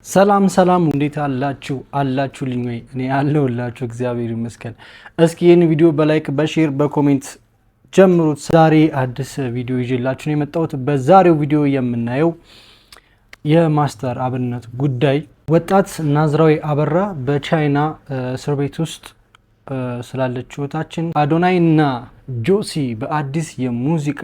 ሰላም ሰላም እንዴት አላችሁልኝ ወይ? እኔ አለሁላችሁ እግዚአብሔር ይመስገን። እስኪ ይህን ቪዲዮ በላይክ በሼር በኮሜንት ጀምሩት። ዛሬ አዲስ ቪዲዮ ይዤላችሁ ነው የመጣሁት። በዛሬው ቪዲዮ የምናየው የማስተር አብነት ጉዳይ ወጣት ናዝራዊ አበራ በቻይና እስር ቤት ውስጥ ስላለች ህይወታችን አዶናይና ጆሲ በአዲስ የሙዚቃ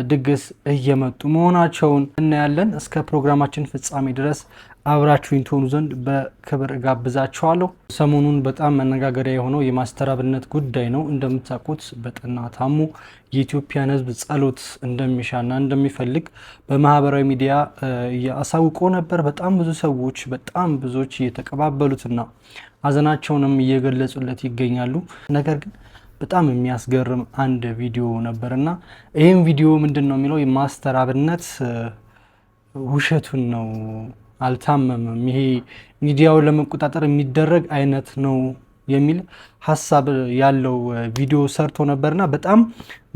ድግስ እየመጡ መሆናቸውን እናያለን። እስከ ፕሮግራማችን ፍጻሜ ድረስ አብራችሁኝ ትሆኑ ዘንድ በክብር ጋብዛችኋለሁ። ሰሞኑን በጣም መነጋገሪያ የሆነው የማስተር አብነት ጉዳይ ነው። እንደምታውቁት በጠና ታሙ የኢትዮጵያን ሕዝብ ጸሎት እንደሚሻና እንደሚፈልግ በማህበራዊ ሚዲያ እያሳውቆ ነበር። በጣም ብዙ ሰዎች ብዙዎች እየተቀባበሉትና ሀዘናቸውንም እየገለጹለት ይገኛሉ። ነገር ግን በጣም የሚያስገርም አንድ ቪዲዮ ነበርና ይሄን ቪዲዮ ምንድነው የሚለው የማስተር አብነት ውሸቱን ነው፣ አልታመመም፣ ይሄ ሚዲያውን ለመቆጣጠር የሚደረግ አይነት ነው የሚል ሐሳብ ያለው ቪዲዮ ሰርቶ ነበርና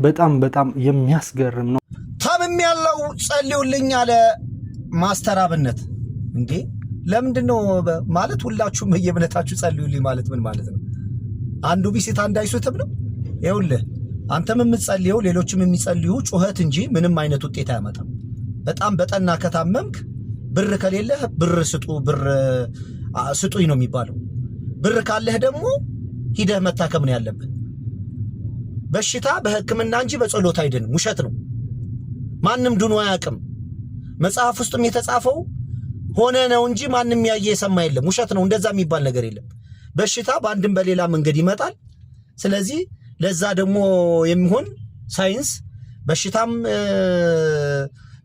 በጣም የሚያስገርም ነው። ታምም ያለው ጸልዩልኝ አለ ማስተር አብነት። እንዴ ለምንድነው ማለት ሁላችሁም የእምነታችሁ ጸልዩልኝ ማለት ምን ማለት ነው? አንዱ ቢሲት አንድ አይሱትም ነው። ይኸውልህ አንተም የምትጸልየው ሌሎችም የሚጸልዩ ጩኸት እንጂ ምንም አይነት ውጤት አያመጣም። በጣም በጠና ከታመምክ ብር ከሌለህ ብር ስጡኝ ነው የሚባለው። ብር ካለህ ደግሞ ሂደህ መታከም ነው ያለብህ። በሽታ በሕክምና እንጂ በጸሎት አይድንም። ውሸት ነው። ማንም ድኖ አያውቅም። መጽሐፍ ውስጥም የተጻፈው ሆነ ነው እንጂ ማንም ያየ የሰማ የለም። ውሸት ነው። እንደዛ የሚባል ነገር የለም። በሽታ በአንድም በሌላ መንገድ ይመጣል። ስለዚህ ለዛ ደግሞ የሚሆን ሳይንስ በሽታም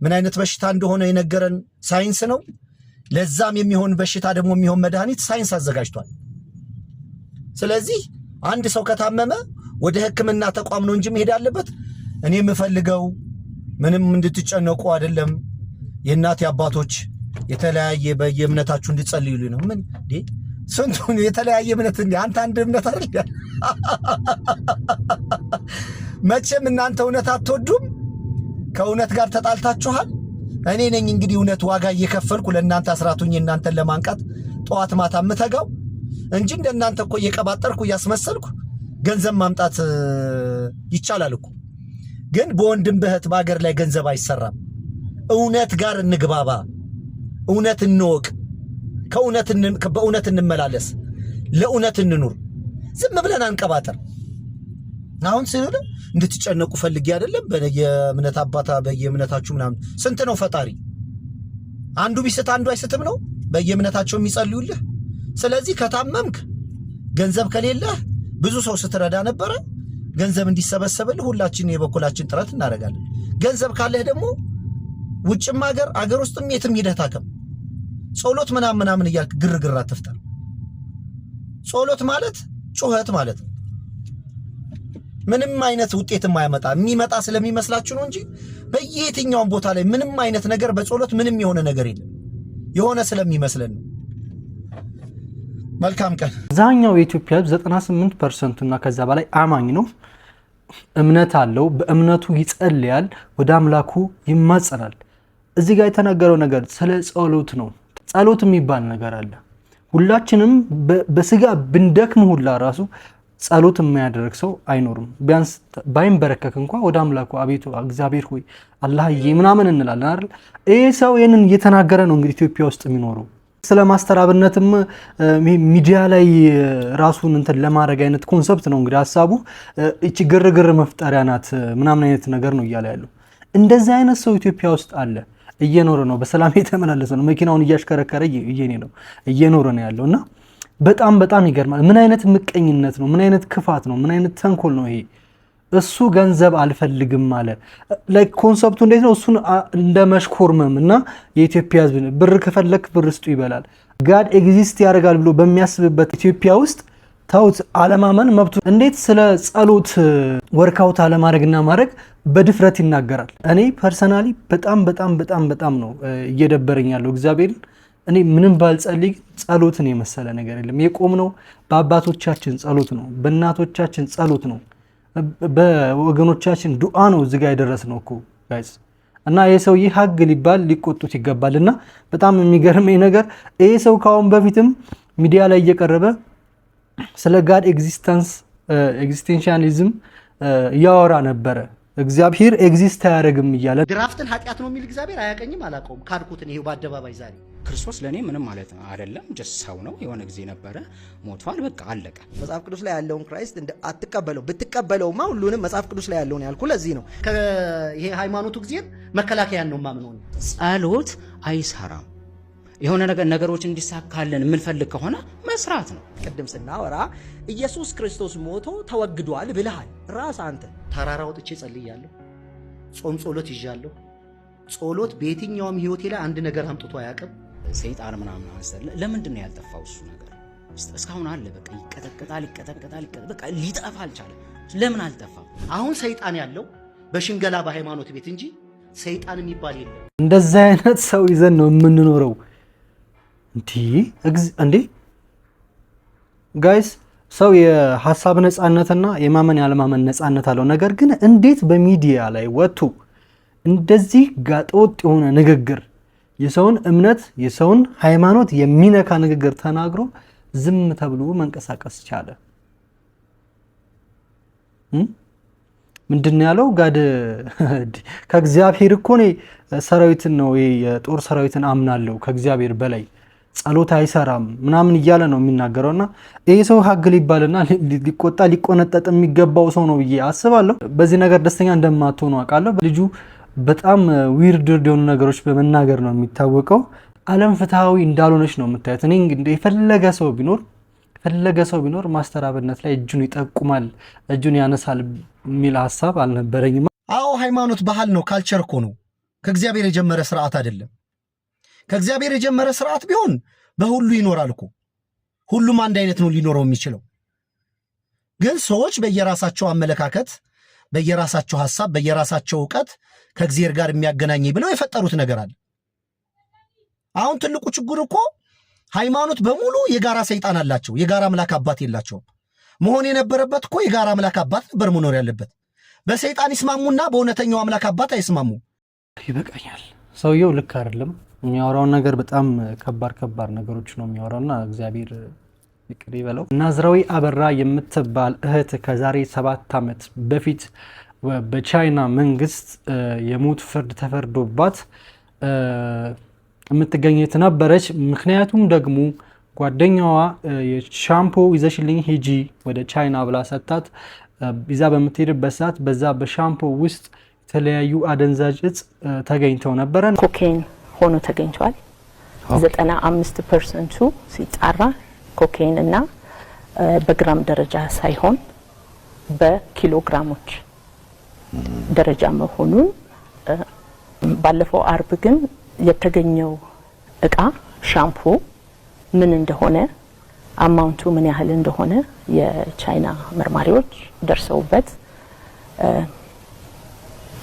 ምን አይነት በሽታ እንደሆነ የነገረን ሳይንስ ነው። ለዛም የሚሆን በሽታ ደግሞ የሚሆን መድኃኒት ሳይንስ አዘጋጅቷል። ስለዚህ አንድ ሰው ከታመመ ወደ ሕክምና ተቋም ነው እንጂ መሄድ አለበት። እኔ የምፈልገው ምንም እንድትጨነቁ አይደለም። የእናት አባቶች የተለያየ በየእምነታችሁ እንድትጸልዩልኝ ነው። ምን ስንቱን የተለያየ እምነት እንዴ? አንተ አንድ እምነት አይደል? መቼም እናንተ እውነት አትወዱም። ከእውነት ጋር ተጣልታችኋል። እኔ ነኝ እንግዲህ እውነት ዋጋ እየከፈልኩ ለእናንተ አስራቱኝ እናንተን ለማንቃት ጠዋት ማታ የምተጋው እንጂ እንደናንተ እኮ እየቀባጠርኩ እያስመሰልኩ ገንዘብ ማምጣት ይቻላል እኮ። ግን በወንድም በእህት በአገር ላይ ገንዘብ አይሰራም። እውነት ጋር እንግባባ፣ እውነት እንወቅ፣ በእውነት እንመላለስ፣ ለእውነት እንኑር። ዝም ብለን አንቀባጠር። አሁን ሲሉ እንድትጨነቁ ፈልጌ አይደለም። በየእምነት አባታ በየእምነታችሁ ምናምን ስንት ነው ፈጣሪ? አንዱ ቢስት አንዱ አይስትም ነው በየእምነታቸው የሚጸልዩልህ። ስለዚህ ከታመምክ ገንዘብ ከሌለህ ብዙ ሰው ስትረዳ ነበረ። ገንዘብ እንዲሰበሰብልህ ሁላችን የበኩላችን ጥረት እናደርጋለን። ገንዘብ ካለህ ደግሞ ውጭም አገር ውስጥም የትም ሂደህ ታከም። ጸሎት ምናምን እያልክ ግርግር አትፍጠር። ጸሎት ማለት ጩኸት ማለት ነው። ምንም አይነት ውጤት የማያመጣ የሚመጣ ስለሚመስላችሁ ነው እንጂ በየትኛውም ቦታ ላይ ምንም አይነት ነገር በጸሎት ምንም የሆነ ነገር የለም። የሆነ ስለሚመስለን ነው። መልካም ቀን። አብዛኛው የኢትዮጵያ ሕዝብ 98% እና ከዛ በላይ አማኝ ነው። እምነት አለው። በእምነቱ ይጸልያል፣ ወደ አምላኩ ይማጸናል። እዚህ ጋር የተነገረው ነገር ስለ ጸሎት ነው። ጸሎት የሚባል ነገር አለ። ሁላችንም በስጋ ብንደክም ሁላ ራሱ ጸሎት የማያደርግ ሰው አይኖርም። ቢያንስ ባይንበረከክ እንኳን ወደ አምላኩ አቤቱ እግዚአብሔር ሆይ አላህዬ ምናምን እንላለን አይደል? ይሄ ሰው ይሄንን እየተናገረ ነው እንግዲህ ኢትዮጵያ ውስጥ የሚኖረው። ስለ ማስተር አብነትም ሚዲያ ላይ ራሱን እንትን ለማድረግ አይነት ኮንሰፕት ነው እንግዲህ ሐሳቡ። እቺ ግርግር መፍጠሪያ ናት ምናምን አይነት ነገር ነው እያለ ያለው። እንደዚህ አይነት ሰው ኢትዮጵያ ውስጥ አለ። እየኖረ ነው፣ በሰላም የተመላለሰ ነው፣ መኪናውን እያሽከረከረ እየኖረ ነው ያለውና በጣም ይገርማል። ምን አይነት ምቀኝነት ነው? ምን አይነት ክፋት ነው? ምን አይነት ተንኮል ነው ይሄ? እሱ ገንዘብ አልፈልግም አለ። ላይክ ኮንሰፕቱ እንዴት ነው? እሱን እንደ መሽኮርመም እና የኢትዮጵያ ሕዝብ ብር ከፈለክ ብር ስጡ ይበላል። ጋድ ኤግዚስት ያደርጋል ብሎ በሚያስብበት ኢትዮጵያ ውስጥ ታውት አለማመን መብቱ። እንዴት ስለ ጸሎት ወርካውት አለማድረግና ማድረግ በድፍረት ይናገራል? እኔ ፐርሰናሊ በጣም ነው እየደበረኝ ያለው እግዚአብሔርን። እኔ ምንም ባልጸልይ ጸሎትን የመሰለ ነገር የለም። የቆምነው በአባቶቻችን ጸሎት ነው፣ በእናቶቻችን ጸሎት ነው፣ በወገኖቻችን ዱዓ ነው እዚህ ጋር የደረስነው እኮ ጋይስ። እና የሰውዬ ሀግ ሊባል ሊቆጡት ይገባልና በጣም የሚገርመኝ ነገር ይሄ ሰው ካሁን በፊትም ሚዲያ ላይ እየቀረበ ስለ ጋድ ኤግዚስቴንሻሊዝም ያወራ ነበረ። እግዚአብሔር ኤግዚስት አያደርግም እያለ ድራፍትን ኃጢአት ነው የሚል እግዚአብሔር አያቀኝም አላቀውም ካድኩትን ይሄው በአደባባይ ዛሬ ክርስቶስ ለኔ ምንም ማለት አይደለም። ጀስት ሰው ነው። የሆነ ጊዜ ነበረ ሞቷል፣ በቃ አለቀ። መጽሐፍ ቅዱስ ላይ ያለውን ክራይስት አትቀበለው። ብትቀበለውማ ሁሉንም መጽሐፍ ቅዱስ ላይ ያለውን ያልኩ ለዚህ ነው። ይሄ ሃይማኖቱ ጊዜ መከላከያን ነው ማምነው። ጸሎት አይሰራም። የሆነ ነገሮች እንዲሳካልን የምንፈልግ ከሆነ መስራት ነው። ቅድም ስናወራ ኢየሱስ ክርስቶስ ሞቶ ተወግዷል ብለሃል። ራስ አንተ ተራራ ወጥቼ ጸልያለሁ፣ ጾም ጸሎት ይዣለሁ። ጸሎት በየትኛውም ህይወቴ ላይ አንድ ነገር አምጥቶ አያውቅም። ሰይጣን ምናምን አንሰል ለምንድን ነው ያልጠፋው እሱ ነገር? እስካሁን አለ። በቃ ይቀጠቀጣል፣ በቃ ሊጠፋ አልቻለም። ለምን አልጠፋም? አሁን ሰይጣን ያለው በሽንገላ በሃይማኖት ቤት እንጂ ሰይጣን የሚባል የለም። እንደዚህ አይነት ሰው ይዘን ነው የምንኖረው እንዴ ጋይስ። ሰው የሐሳብ ነፃነትና የማመን ያለማመን ነፃነት አለው። ነገር ግን እንዴት በሚዲያ ላይ ወጥቶ እንደዚህ ጋጠወጥ የሆነ ንግግር የሰውን እምነት የሰውን ሃይማኖት የሚነካ ንግግር ተናግሮ ዝም ተብሎ መንቀሳቀስ ቻለ? ምንድነው ያለው? ጋድ ከእግዚአብሔር እኮ ነው ሰራዊትን ነው የጦር ሰራዊትን አምናለሁ ከእግዚአብሔር በላይ ጸሎት አይሰራም ምናምን እያለ ነው የሚናገረውና ይሄ ሰው ሀግ ሊባልና ሊቆጣ ሊቆነጠጥ የሚገባው ሰው ነው ብዬ አስባለሁ። በዚህ ነገር ደስተኛ እንደማትሆኑ አውቃለሁ። ልጁ በጣም ዊርድ የሆኑ ነገሮች በመናገር ነው የሚታወቀው። ዓለም ፍትሃዊ እንዳልሆነች ነው የምታዩት። እኔ እንግዲህ የፈለገ ሰው ቢኖር ማስተር አብነት ላይ እጁን ይጠቁማል እጁን ያነሳል የሚል ሀሳብ አልነበረኝም። አዎ ሃይማኖት ባህል ነው፣ ካልቸር እኮ ነው። ከእግዚአብሔር የጀመረ ስርዓት አይደለም። ከእግዚአብሔር የጀመረ ስርዓት ቢሆን በሁሉ ይኖራል እኮ። ሁሉም አንድ አይነት ነው ሊኖረው የሚችለው። ግን ሰዎች በየራሳቸው አመለካከት፣ በየራሳቸው ሐሳብ፣ በየራሳቸው ዕውቀት ከእግዚአብሔር ጋር የሚያገናኝ ብለው የፈጠሩት ነገር አለ። አሁን ትልቁ ችግር እኮ ሃይማኖት በሙሉ የጋራ ሰይጣን አላቸው፣ የጋራ አምላክ አባት የላቸውም። መሆን የነበረበት እኮ የጋራ አምላክ አባት ነበር መኖር ያለበት። በሰይጣን ይስማሙና በእውነተኛው አምላክ አባት አይስማሙ። ይበቃኛል። ሰውየው ልክ አይደለም። የሚያወራውን ነገር በጣም ከባድ ነገሮች ነው የሚያወራውና እግዚአብሔር ይቅር ይበለው። ናዝራዊ አበራ የምትባል እህት ከዛሬ 7 ዓመት በፊት በቻይና መንግስት የሞት ፍርድ ተፈርዶባት የምትገኘት ነበረች። ምክንያቱም ደግሞ ጓደኛዋ የሻምፖ ይዘሽልኝ ሂጂ ወደ ቻይና ብላ ሰጣት። ይዛ በምትሄድበት ሰዓት በዛ በሻምፖ ውስጥ የተለያዩ አደንዛዥ እጽ ተገኝተው ነበረ። ኮኬን ሆኖ ተገኝቷል። 95% ሲጣራ ኮኬን እና በግራም ደረጃ ሳይሆን በኪሎግራሞች ደረጃ መሆኑን ባለፈው አርብ ግን የተገኘው እቃ ሻምፑ ምን እንደሆነ አማውንቱ ምን ያህል እንደሆነ የቻይና መርማሪዎች ደርሰውበት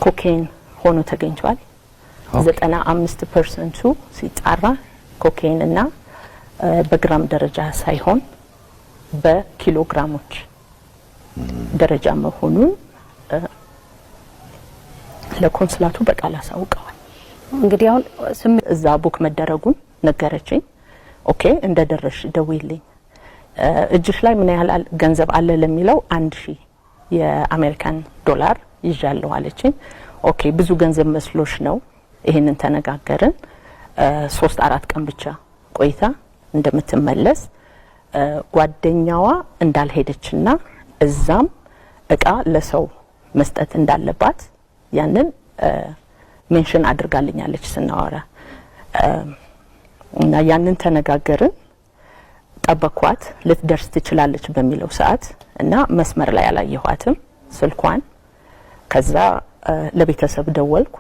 ኮኬን ሆኖ ተገኝቷል። 95% ሲጣራ ኮኬን እና በግራም ደረጃ ሳይሆን በኪሎግራሞች ደረጃ መሆኑን ለኮንስላቱ በቃል አሳውቀዋል። እንግዲህ አሁን እዛ ቡክ መደረጉን ነገረችኝ። ኦኬ እንደደረሽ ደውይልኝ፣ እጅሽ ላይ ምን ያህል ገንዘብ አለ ለሚለው 1000 የአሜሪካን ዶላር ይዣለሁ አለችኝ። ኦኬ ብዙ ገንዘብ መስሎሽ ነው? ይሄንን ተነጋገርን። 3-4 ቀን ብቻ ቆይታ እንደምትመለስ ጓደኛዋ እንዳልሄደችና እዛም እቃ ለሰው መስጠት እንዳለባት ያንን ሜንሽን አድርጋልኛለች ስናወራ እና ያንን ተነጋገርን። ጠበኳት ልትደርስ ትችላለች በሚለው ሰዓት እና መስመር ላይ አላየኋትም ስልኳን። ከዛ ለቤተሰብ ደወልኩ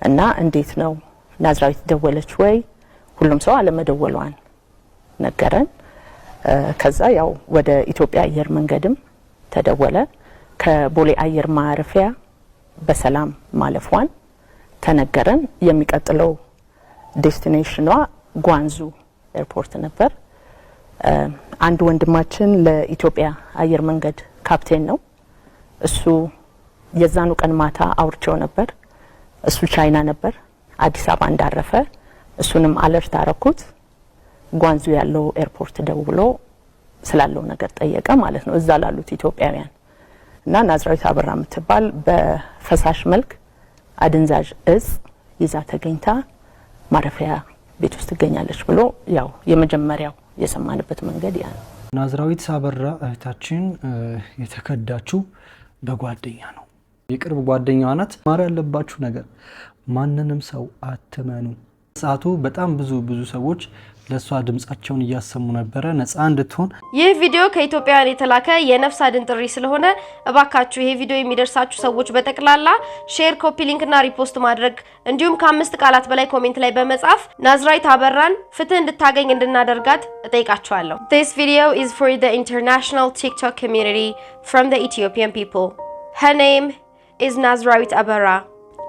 እና እንዴት ነው ናዝራዊት ደወለች ወይ? ሁሉም ሰው አለመደወሏን ነገረን። ከዛ ያው ወደ ኢትዮጵያ አየር መንገድም ተደወለ። ከቦሌ አየር ማረፊያ በሰላም ማለፏን ተነገረን። የሚቀጥለው ዴስቲኔሽኗ ጓንዙ ኤርፖርት ነበር። አንድ ወንድማችን ለኢትዮጵያ አየር መንገድ ካፕቴን ነው። እሱ የዛኑ ቀን ማታ አውርቼው ነበር። እሱ ቻይና ነበር። አዲስ አበባ እንዳረፈ እሱንም አለርት አረኩት። ጓንዙ ያለው ኤርፖርት ደውሎ ስላለው ነገር ጠየቀ ማለት ነው እዛ ላሉት ኢትዮጵያውያን እና ናዝራዊት አበራ የምትባል በፈሳሽ መልክ አደንዛዥ እጽ ይዛ ተገኝታ ማረፊያ ቤት ውስጥ ትገኛለች ብሎ ያው የመጀመሪያው የሰማንበት መንገድ ያ ነው። ናዝራዊት አበራ እህታችን የተከዳችው በጓደኛ ነው። የቅርብ ጓደኛዋ ናት። ማር ያለባችሁ ነገር ማንንም ሰው አትመኑ። ሰዓቱ በጣም ብዙ ሰዎች ለሷ ድምጻቸውን እያሰሙ ነበር ነፃ እንድትሆን። ይህ ቪዲዮ ከኢትዮጵያውያን የተላከ የነፍስ አድን ጥሪ ስለሆነ እባካችሁ ይሄ ቪዲዮ የሚደርሳችሁ ሰዎች በጠቅላላ ሼር፣ ኮፒ ሊንክ እና ሪፖስት ማድረግ እንዲሁም ከ5 ቃላት በላይ ኮሜንት ላይ በመጻፍ ናዝራዊት አበራን ፍትህ እንድታገኝ እንድናደርጋት እጠይቃችኋለሁ። This video is for the international TikTok community from the Ethiopian people. Her name is Nazrawit Abara,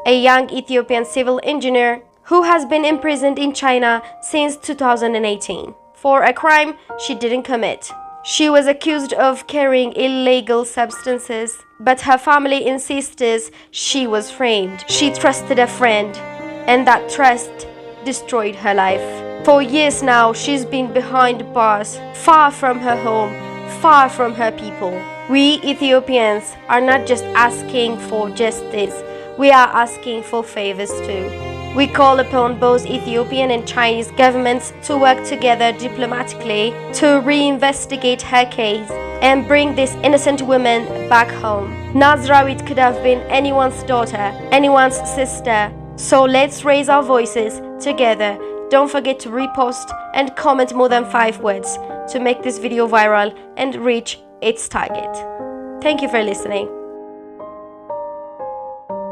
a young Ethiopian civil engineer who has been imprisoned in China since 2018 for a crime she didn't commit. She was accused of carrying illegal substances, but her family insisted she was framed. She trusted a friend, and that trust destroyed her life. For years now, she's been behind bars, far from her home, far from her people. We Ethiopians are not just asking for justice, we are asking for favors too. We call upon both Ethiopian and Chinese governments to work together diplomatically to reinvestigate her case and bring this innocent woman back home. Nazrawit could have been anyone's daughter, anyone's sister. So let's raise our voices together. Don't forget to repost and comment more than 5 words to make this video viral and reach its target. Thank you for listening.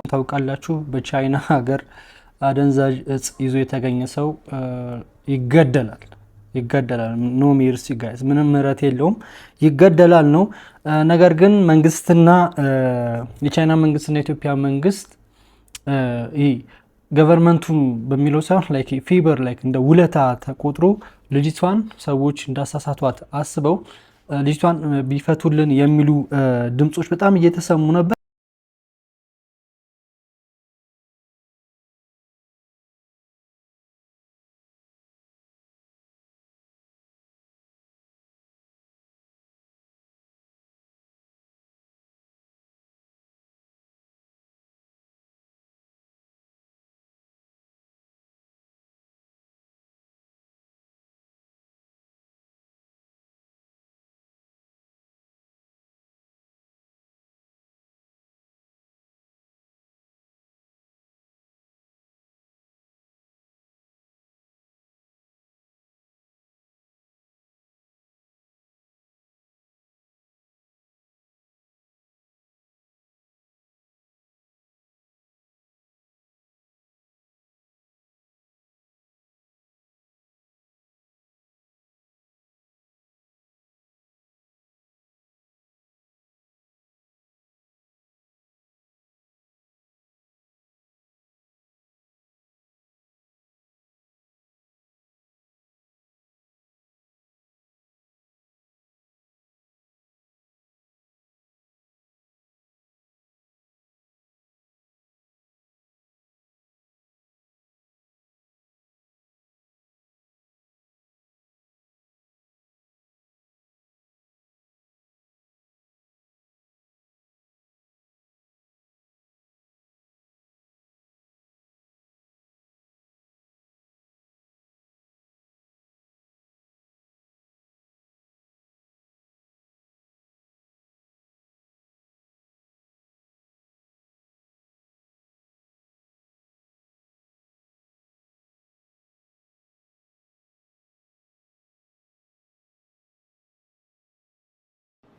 ታውቃላችሁ በቻይና ሀገር አደንዛዥ እጽ ይዞ የተገኘ ሰው ይገደላል። ኖ ሜርሲ ጋይስ፣ ምንም ምህረት የለውም፣ ይገደላል ነው። ነገር ግን መንግስትና የቻይና መንግስትና የኢትዮጵያ መንግስት ይሄ ገቨርንመንቱ በሚለው ሳይሆን ላይክ ፊበር ላይክ እንደ ውለታ ተቆጥሮ ልጅቷን ሰዎች እንዳሳሳቷት አስበው ልጅቷን ቢፈቱልን የሚሉ ድምጾች በጣም እየተሰሙ ነበር።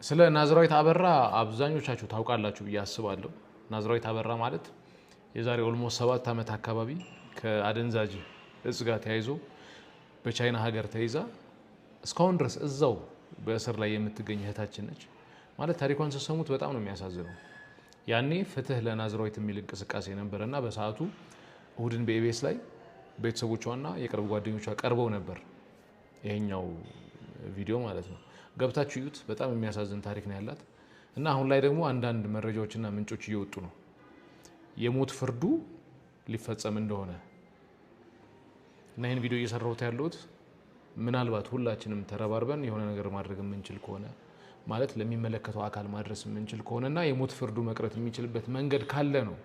ስለ ናዝራዊት አበራ አብዛኞቻችሁ ታውቃላችሁ ብዬ አስባለሁ። ናዝራዊት አበራ ማለት የዛሬ ኦልሞስት 7 ዓመት አካባቢ ከአደንዛዥ እጽ ጋር ተያይዞ በቻይና ሀገር ተይዛ እስካሁን ድረስ እዛው በእስር ላይ የምትገኝ እህታችን ነች። ማለት ታሪኳን ሲሰሙት በጣም ነው የሚያሳዝነው። ያኔ ፍትህ ለናዝራዊት የሚል እንቅስቃሴ ነበርና በሰዓቱ እሁድን በኢቢኤስ ላይ ቤተሰቦቿና የቅርብ ጓደኞቿ ቀርበው ነበር። ይሄኛው ቪዲዮ ማለት ነው። ገብታችሁ እዩት። በጣም የሚያሳዝን ታሪክ ነው ያላት እና አሁን ላይ ደግሞ አንዳንድ መረጃዎችና ምንጮች እየወጡ ነው። የሞት ፍርዱ ሊፈጸም እንደሆነ እና ይህን ቪዲዮ እየሰራሁት ያለሁት ምናልባት ሁላችንም ተረባርበን የሆነ ነገር ማድረግ የምንችል ከሆነ ማለት ለሚመለከተው አካል ማድረስ የምንችል ከሆነና የሞት ፍርዱ መቅረት የሚችልበት መንገድ ካለ ነው።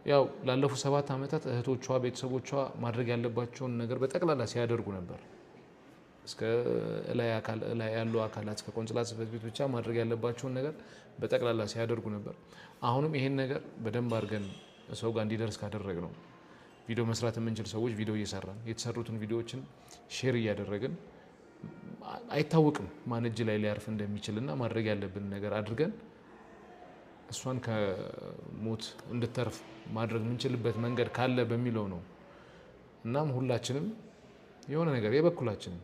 ያው ላለፉት 7 ዓመታት እህቶቿ ቤተሰቦቿ ማድረግ ያለባቸውን ነገር በጠቅላላ ሲያደርጉ ነበር። እስከ ላይ ያሉ አካላት እስከ ቆንጽላ ጽሕፈት ቤት ብቻ ማድረግ ያለባቸውን ነገር በጠቅላላ ሲያደርጉ ነበር። አሁንም ይሄን ነገር በደንብ አድርገን ሰው ጋር እንዲደርስ ካደረግ ነው ቪዲዮ መስራት የምንችል ሰዎች ቪዲዮ እየሰራን የተሰሩትን ቪዲዮዎችን ሼር እያደረግን አይታወቅም ማን እጅ ላይ ሊያርፍ እንደሚችልና ማድረግ ያለብን ነገር አድርገን እሷን ከሞት እንድተርፍ ማድረግ የምንችልበት መንገድ ካለ በሚለው ነው። እናም ሁላችንም የሆነ ነገር የበኩላችን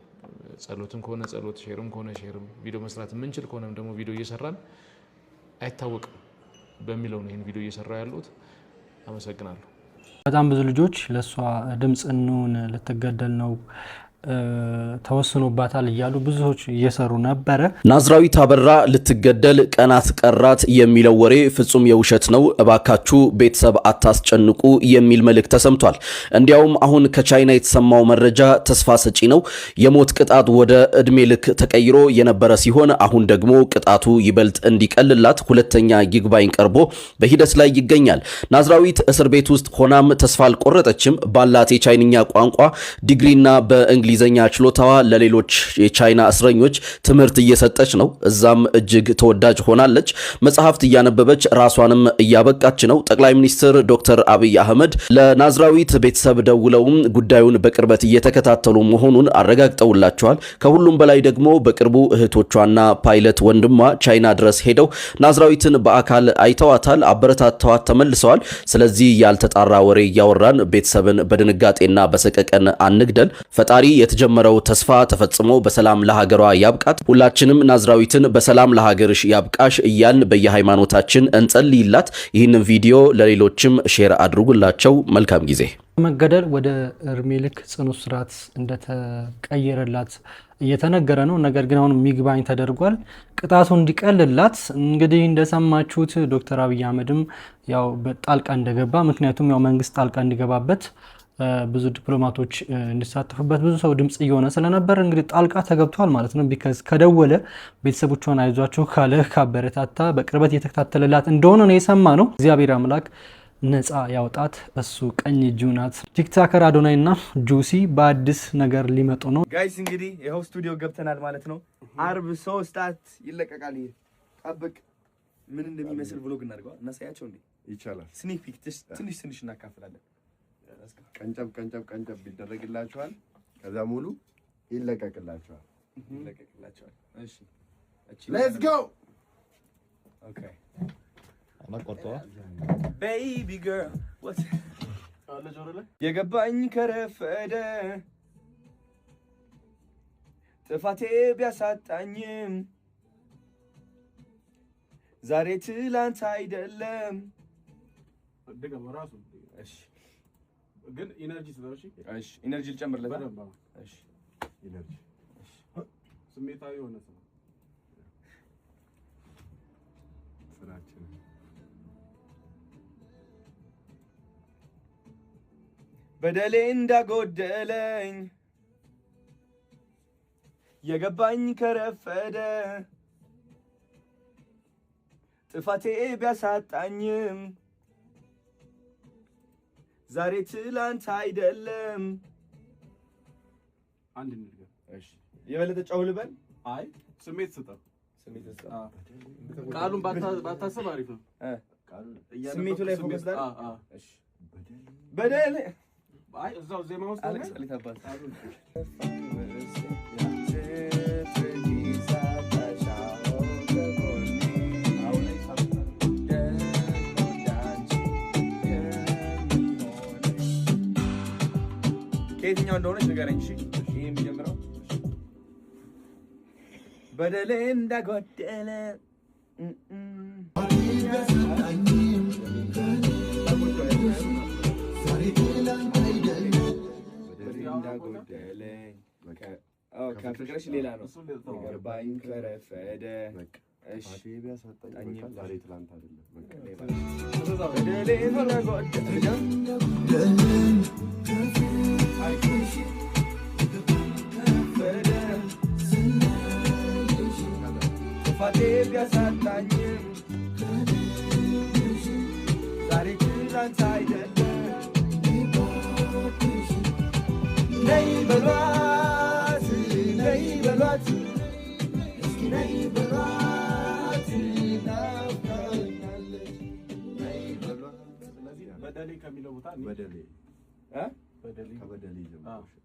ጸሎትም ከሆነ ጸሎት፣ ሼርም ከሆነ ሼርም፣ ቪዲዮ መስራት የምንችል ከሆነም ደግሞ ቪዲዮ እየሰራን አይታወቅም በሚለው ነው ይህን ቪዲዮ እየሰራ ያሉት። አመሰግናለሁ። በጣም ብዙ ልጆች ለእሷ ድምፅ እንሁን ልትገደል ነው ተወስኖባታል እያሉ ብዙዎች እየሰሩ ነበረ። ናዝራዊት አበራ ልትገደል ቀናት ቀራት የሚለው ወሬ ፍጹም የውሸት ነው፣ እባካችሁ ቤተሰብ አታስጨንቁ የሚል መልእክት ተሰምቷል። እንዲያውም አሁን ከቻይና የተሰማው መረጃ ተስፋ ሰጪ ነው። የሞት ቅጣት ወደ እድሜ ልክ ተቀይሮ የነበረ ሲሆን አሁን ደግሞ ቅጣቱ ይበልጥ እንዲቀልላት ሁለተኛ ይግባኝ ቀርቦ በሂደት ላይ ይገኛል። ናዝራዊት እስር ቤት ውስጥ ሆናም ተስፋ አልቆረጠችም። ባላት የቻይንኛ ቋንቋ ዲግሪና በእንግሊዝኛ ችሎታዋ ለሌሎች የቻይና እስረኞች ትምህርት እየሰጠች ነው። እዛም እጅግ ተወዳጅ ሆናለች። መጽሐፍት እያነበበች ራሷንም እያበቃች ነው። ጠቅላይ ሚኒስትር ዶክተር አብይ አህመድ ለናዝራዊት ቤተሰብ ደውለውም ጉዳዩን በቅርበት እየተከታተሉ መሆኑን አረጋግጠውላቸዋል። ከሁሉም በላይ ደግሞ በቅርቡ እህቶቿና ፓይለት ወንድሟ ቻይና ድረስ ሄደው ናዝራዊትን በአካል አይተዋታል፣ አበረታተዋት ተመልሰዋል። ስለዚህ ያልተጣራ ወሬ እያወራን ቤተሰብን በድንጋጤና በሰቀቀን አንግደል። ፈጣሪ የተጀመረው ተስፋ ተፈጽሞ በሰላም ለሀገሯ ያብቃት። ሁላችንም ናዝራዊትን በሰላም ለሀገርሽ ያብቃሽ እያልን በየሃይማኖታችን እንጸልይላት። ይህንን ቪዲዮ ለሌሎችም ሼር አድርጉላቸው። መልካም ጊዜ። መገደል ወደ እድሜ ልክ ጽኑ እስራት እንደተቀየረላት እየተነገረ ነው። ነገር ግን አሁን ይግባኝ ተደርጓል ቅጣቱ እንዲቀልላት። እንግዲህ እንደሰማችሁት ዶክተር አብይ አህመድም ያው ጣልቃ እንደገባ፣ ምክንያቱም ያው መንግስት ጣልቃ እንዲገባበት ብዙ ዲፕሎማቶች እንዲሳተፉበት ብዙ ሰው ድምጽ እየሆነ ስለነበር እንግዲህ ጣልቃ ተገብቷል ማለት ነው። ቢካዝ ከደወለ ቤተሰቦቿን አይዟችሁ ካለ ካበረታታ በቅርበት እየተከታተለላት እንደሆነ ነው የሰማ ነው። እግዚአብሔር አምላክ ነፃ ያውጣት፣ እሱ ቀኝ እጁ ናት። ቲክታከር አዶናይ እና ጁሲ በአዲስ ነገር ሊመጡ ነው። ጋይስ እንግዲህ ይኸው ስቱዲዮ ገብተናል ማለት ነው። አርብ 3 ሰዓት ይለቀቃል። ጠብቅ። ምን እንደሚመስል ብሎግ እናድርገው እናሳያቸው እንዴ? ይቻላል። ስኒክ ፒክ ትንሽ እናካፍላለን። ቀንጨብ ይደረግላችኋል። ከዛ ሙሉ ይለቀቅላችኋል። እሺ ሌትስ ጎ። ኦኬ ቤቢ ገርል ዋት የገባኝ ከረፈደ ጥፋቴ ቢያሳጣኝም ዛሬ ትላንት አይደለም። እሺ ግን ኢነርጂ ስለሽ እሺ ኢነርጂ ልጨምርለት። እሺ ኢነርጂ እሺ ስሜታዊ ሆነ ስራችን በደሌ እንዳጎደለኝ የገባኝ ከረፈደ ጥፋቴ ቢያሳጣኝም ዛሬ ትላንት አይደለም። አንድ ነገር እሺ የበለጠ ጫው ልበል። አይ ስሜት ስጠው። ቃሉን ባታስብ አሪፍ ነው። ስሜቱ ላይ ፎከስ ላይ እሺ በደል አይ እዛው ዜማ ውስጥ አሌክስ አሊታባል ከየትኛው እንደሆነች ንገረኝ። እሺ ይሄ የሚጀምረው በደሌ እንዳጎደለ ከፍቅርሽ ሌላ ነው። ገባኝ ከረፈደ ዛሬ ትላንት አይደለም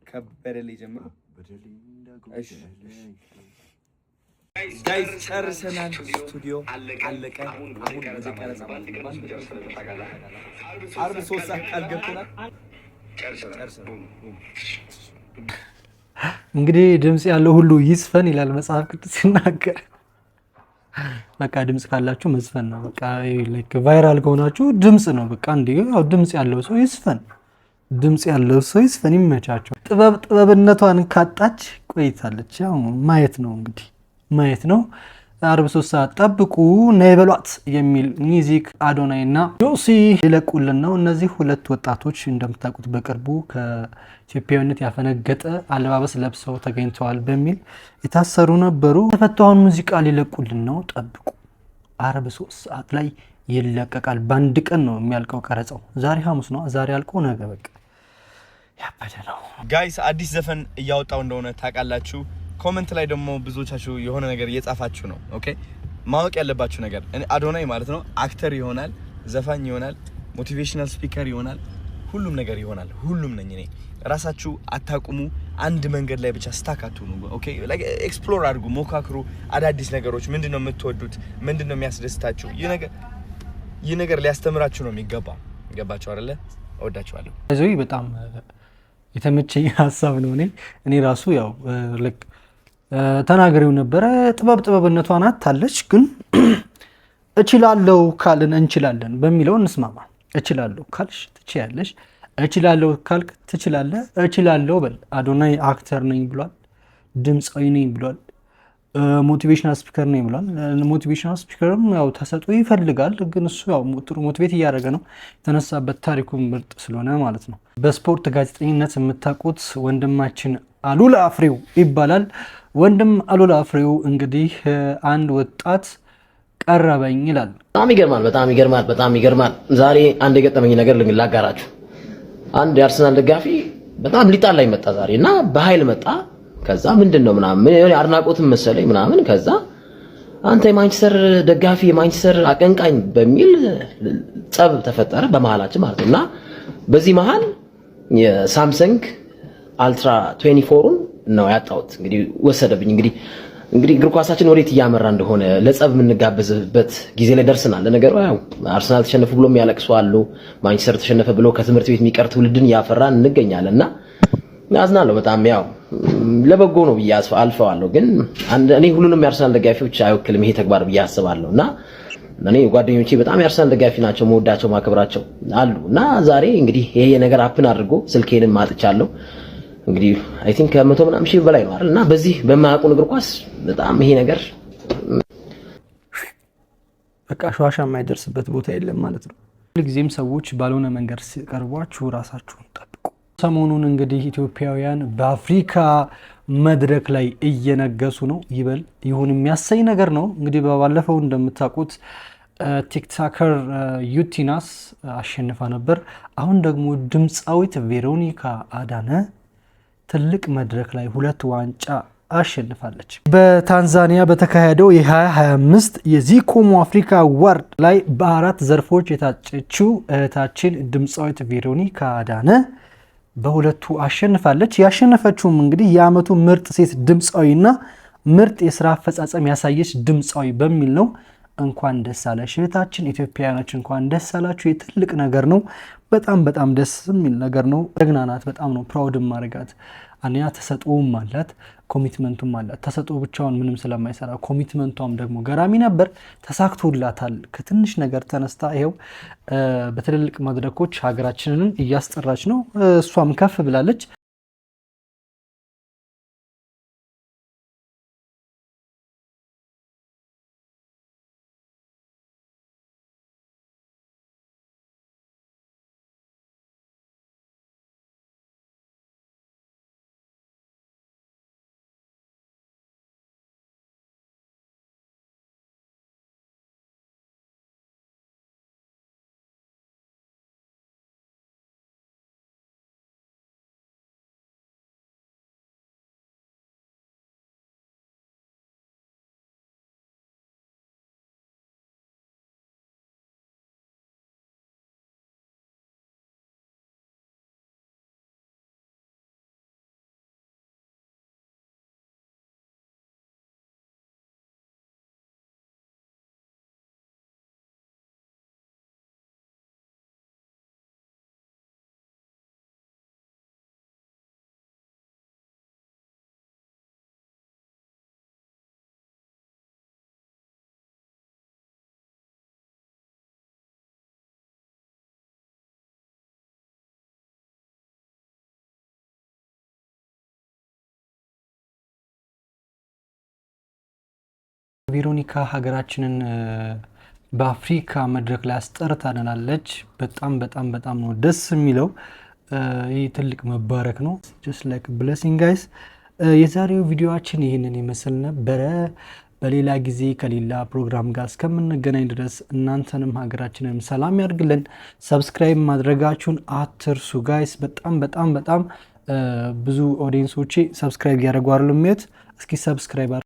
ከበደሌ ጀምሮ ጋይስ ጨርሰናል። ስቱዲዮ አለቀ። አሁን ወደ ቀረጻ ዓርብ 3 ሰዓት ቃል ገብተናል። ጨርሰናል። እንግዲህ ድምጽ ያለው ሁሉ ይስፈን ይላል መጽሐፍ ቅዱስ ሲናገር። በቃ ድምጽ ካላችሁ መዝፈን ነው። በቃ ላይክ ቫይራል ከሆናችሁ ድምጽ ነው። በቃ እንዴ ያው ድምጽ ያለው ሰው ይስፈን፣ ድምጽ ያለው ሰው ይስፈን። ይመቻቸው። ጥበብነቷን ካጣች ቆይታለች። ያው ማየት ነው እንግዲህ ማየት ነው። ዓርብ 3 ሰዓት ጠብቁ። ነይ በሏት የሚል ሚውዚክ አዶናይ እና ጆሲ ይለቁልን ነው። እነዚህ ሁለት ወጣቶች እንደምታውቁት በቅርቡ ከኢትዮጵያዊነት ያፈነገጠ አለባበስ ለብሰው ተገኝተዋል በሚል የታሰሩ ነበሩ። የተፈታውን ሙዚቃ ሊለቁልን ነው። ጠብቁ። ዓርብ 3 ሰዓት ላይ ይለቀቃል። በአንድ ቀን ነው የሚያልቀው ቀረጻው። ዛሬ ሐሙስ ነው። ዛሬ አልቆ ነገ በቃ ያበደ ነው። ጋይስ አዲስ ዘፈን እያወጣው እንደሆነ ታውቃላችሁ። ኮሜንት ላይ ደግሞ ብዙዎቻችሁ የሆነ ነገር እየጻፋችሁ ነው። ኦኬ ማወቅ ያለባችሁ ነገር አዶናይ ማለት ነው አክተር ይሆናል፣ ዘፋኝ ይሆናል፣ ሞቲቬሽናል ስፒከር ይሆናል፣ ሁሉም ነገር ይሆናል። ሁሉም ነኝ እኔ። ራሳችሁ አታቁሙ። አንድ መንገድ ላይ ብቻ ስታክ አትሁኑ። ኦኬ ላይክ ኤክስፕሎር አድርጉ፣ ሞካክሩ። አዳዲስ ነገሮች ምንድነው የምትወዱት? ምንድነው የሚያስደስታችሁ? ይህ ነገር ሊያስተምራችሁ ነው የሚገባ። ገባችሁ አይደለ? እወዳችኋለሁ። እዚህ በጣም የተመቸኝ ሀሳብ ነው። እኔ ራሱ ያው ልክ ተናገሪው ነበረ። ጥበብነቷን አታለች፣ ግን እችላለሁ ካልን እንችላለን በሚለው እንስማማ። እችላለሁ ካልሽ ትችያለሽ፣ እችላለሁ ካልክ ትችላለህ። እችላለሁ በል። አዶናይ አክተር ነኝ ብሏል፣ ድምፃዊ ነኝ ብሏል፣ ሞቲቬሽናል ስፒከር ነኝ ብሏል። ሞቲቬሽናል ስፒከርም ያው ተሰጥኦ ይፈልጋል፣ ግን እሱ ያው ጥሩ ሞቲቬት እያደረገ ነው። የተነሳበት ታሪኩ ምርጥ ስለሆነ ማለት ነው። በስፖርት ጋዜጠኝነት የምታውቁት ወንድማችን አሉላ ፍሬው ይባላል። ወንድም አሉላ ፍሬው እንግዲህ አንድ ወጣት ቀረበኝ ይላል። በጣም ይገርማል። ዛሬ አንድ የገጠመኝ ነገር ላጋራችሁ። አንድ የአርሰናል ደጋፊ በጣም ሊጣላኝ መጣ ዛሬ እና በኃይል መጣ። ከዛ ምንድነው ምናምን አድናቆትም መሰለኝ ምናምን። ከዛ አንተ የማንቸስተር ደጋፊ የማንቸስተር አቀንቃኝ በሚል ጸብ ተፈጠረ በመሃላችን ማለት ነው። እና በዚህ መሃል የሳምሰንግ አልትራ 24ን ነው ያጣሁት። እንግዲህ ወሰደብኝ። እንግዲህ እግር ኳሳችን ወዴት እያመራ እንደሆነ ለጸብ የምንጋበዝበት ጊዜ ላይ ደርሰናል። ለነገሩ ያው አርሰናል ተሸነፈ ብሎ የሚያለቅሱ አሉ፣ ማንቸስተር ተሸነፈ ብሎ ከትምህርት ቤት የሚቀር ትውልድን እያፈራን እንገኛለንና አዝናለሁ በጣም። ያው ለበጎ ነው ብዬ አልፈዋለሁ፣ ግን እኔ ሁሉንም የአርሰናል ደጋፊዎች አይወክልም ይሄ ተግባር ብዬ አስባለሁ። እና እኔ ጓደኞቼ በጣም የአርሰናል ደጋፊ ናቸው፣ መወዳቸው ማከብራቸው አሉ። እና ዛሬ እንግዲህ ይሄ ነገር አፕን አድርጎ ስልኬንም ማጥቻለሁ። እንግዲህ አይ ቲንክ ከመቶ ምናምን ሺህ በላይ ነው አይደል? እና በዚህ በማያውቁን እግር ኳስ በጣም ይሄ ነገር በቃ ሸዋሻ የማይደርስበት ቦታ የለም ማለት ነው። ሁልጊዜም ሰዎች ባልሆነ መንገድ ሲቀርቧችሁ ራሳችሁን ጠብቁ። ሰሞኑን እንግዲህ ኢትዮጵያውያን በአፍሪካ መድረክ ላይ እየነገሱ ነው። ይበል ይሁን የሚያሰኝ ነገር ነው። እንግዲህ ባለፈው እንደምታውቁት ቲክቶከር ዩቲናስ አሸንፋ ነበር። አሁን ደግሞ ድምፃዊት ቬሮኒካ አዳነ ትልቅ መድረክ ላይ 2 ዋንጫ አሸንፋለች። በታንዛኒያ በተካሄደው የ2025 የዚኮሞ አፍሪካ አዋርድ ላይ በ4 ዘርፎች የታጨችው እህታችን ድምፃዊት ቬሮኒካ አዳነ በሁለቱ አሸንፋለች። ያሸነፈችውም እንግዲህ የዓመቱ ምርጥ ሴት ድምፃዊና ምርጥ የስራ አፈጻጸም ያሳየች ድምፃዊ በሚል ነው። እንኳን ደስ አለሽ እህታችን። ኢትዮጵያውያኖች እንኳን ደስ አላችሁ። የትልቅ ነገር ነው። በጣም ደስ የሚል ነገር ነው። ጀግና ናት። በጣም ነው ፕራውድ ማድረጋት። አንያ ተሰጥኦም አላት፣ ኮሚትመንቱም አላት። ተሰጥኦ ብቻውን ምንም ስለማይሰራ ኮሚትመንቷም ደግሞ ገራሚ ነበር። ተሳክቶላታል። ከትንሽ ነገር ተነስታ ይሄው በትልልቅ መድረኮች ሀገራችንን እያስጠራች ነው። እሷም ከፍ ብላለች። ቬሮኒካ ሀገራችንን በአፍሪካ መድረክ ላይ አስጠርታናለች። በጣም ነው ደስ የሚለው። ይህ ትልቅ መባረክ ነው። just like blessing guys። የዛሬው ቪዲዮአችን ይህንን ይመስል ነበረ። በሌላ ጊዜ ከሌላ ፕሮግራም ጋር እስከምንገናኝ ድረስ እናንተንም ሀገራችንንም ሰላም ያድርግልን። ሰብስክራይብ ማድረጋችሁን አትርሱ ጋይስ። በጣም ብዙ ኦዲየንሶቼ ሰብስክራይብ ያደርጉ አይደለም። እስኪ ሰብስክራይብ